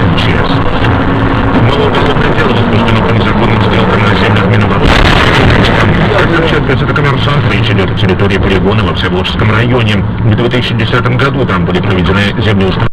МЧС. Много за пределы возбуждено по незаконным сделкам на землях Минобороны. Как сообщает газета «Коммерсант», речь идет о территории полигона во Всеволожском районе. В 2010 году там были проведены землеустройства.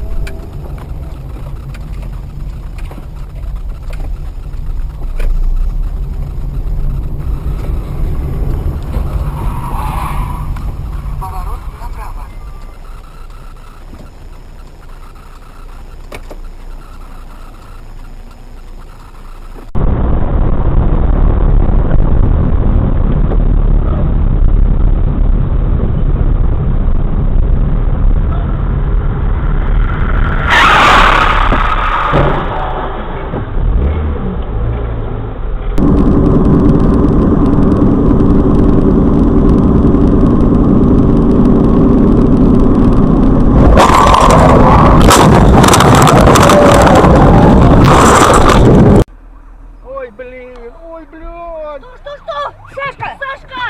Ой, блядь! Что? Сашка! Сашка!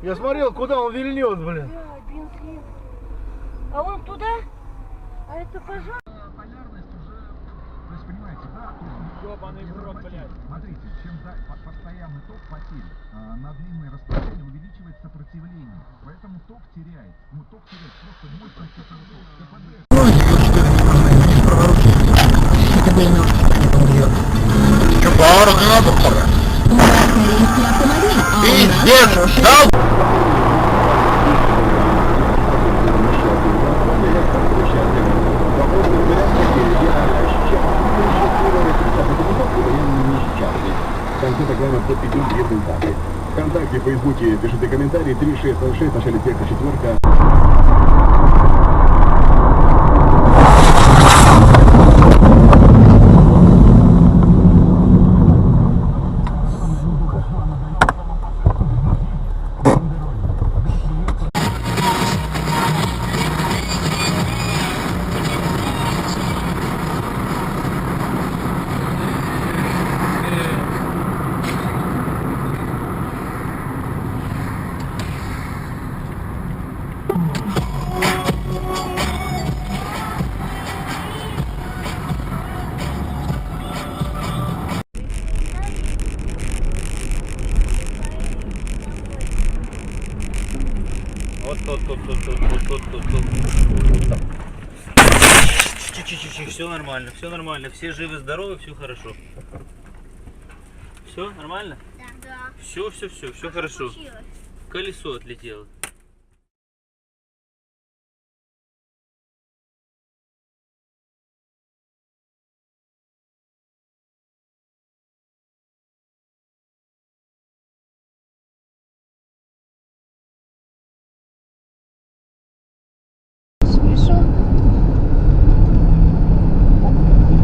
Я смотрел, куда он вильнет, блин. Бензин. А он туда? А это пожар? Полярность уже, то есть, понимаете, да? Ёбаный в рот, блядь. Смотрите, чем постоянный ток потерь на длинное расстояние увеличивает сопротивление. Поэтому ток теряет. Ну, ток теряет просто мощность этого тока. Что, поворот не надо, пока? Пиздец! Дал! В конце программы подведем результаты. ВКонтакте, в Фейсбуке пишите комментарии 3606 в начале текста 4. Чик-чик-чик, все нормально, все живы, здоровы, все хорошо. Все нормально? Да. Все хорошо. Колесо отлетело.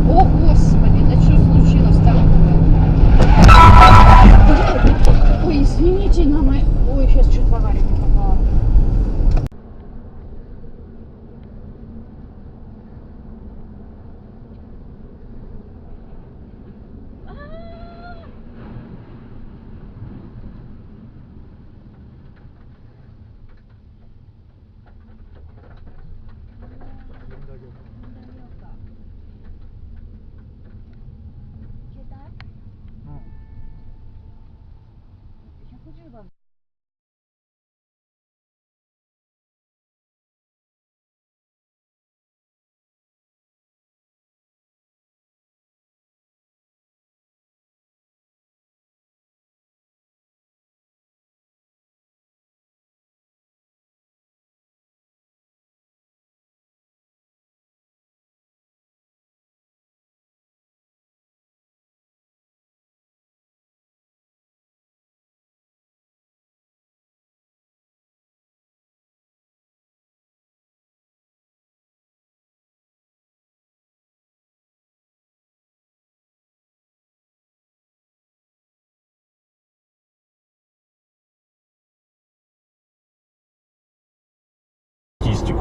О, Господи, да что случилось такое? Ой, извините, на мой... Ой, сейчас чуть в аварию не попала.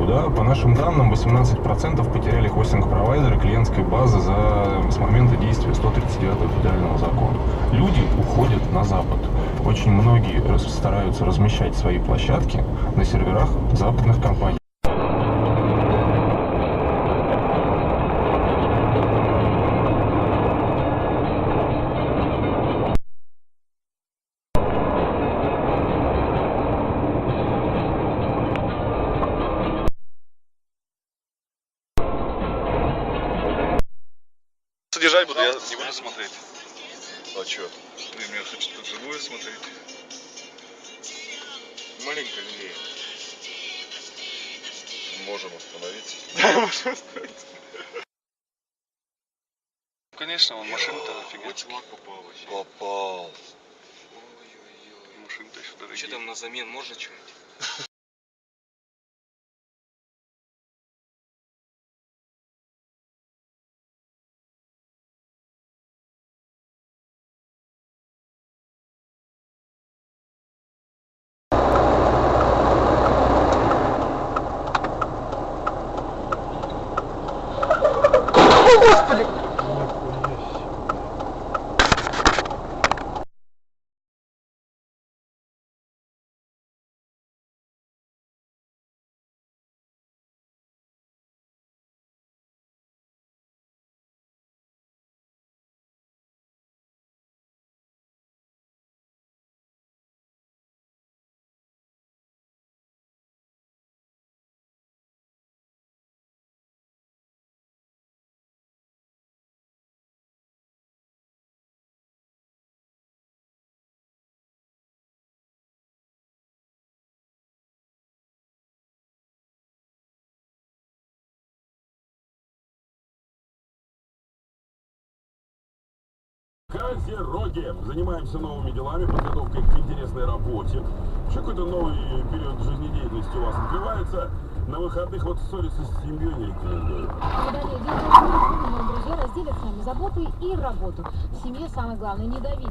да, по нашим данным, 18% потеряли хостинг-провайдеры клиентской базы с момента действия 139-го федерального закона. Люди уходят на Запад. Очень многие стараются размещать свои площадки на серверах западных компаний. Содержать буду, я не буду смотреть. А чё? Мне хочется тут живую смотреть. Маленько левее. Можем остановиться. Да, можем остановиться. Конечно, он машина-то офигеть. Чувак попал вообще. Попал. Ой-ой-ой. Машина-то еще дорогие. Что там на замен можно что-нибудь? Козероги! Занимаемся новыми делами, подготовкой к интересной работе. Еще какой-то новый период жизнедеятельности у вас открывается. На выходных вот ссориться с семьей не рекомендую. Мои друзья разделят с нами заботы и работу. В семье самое главное не давить.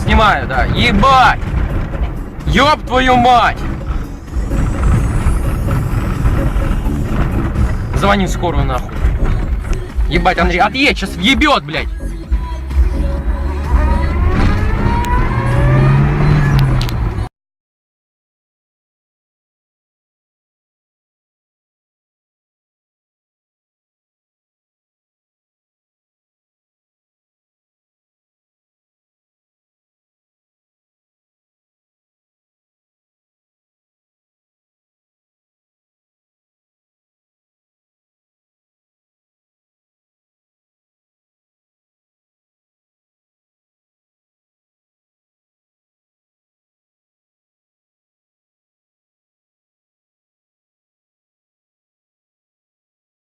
Снимаю, да. Ебать! Ёб твою мать! Звони в скорую нахуй. Ебать, Андрей, отъедь, сейчас въебет, блядь!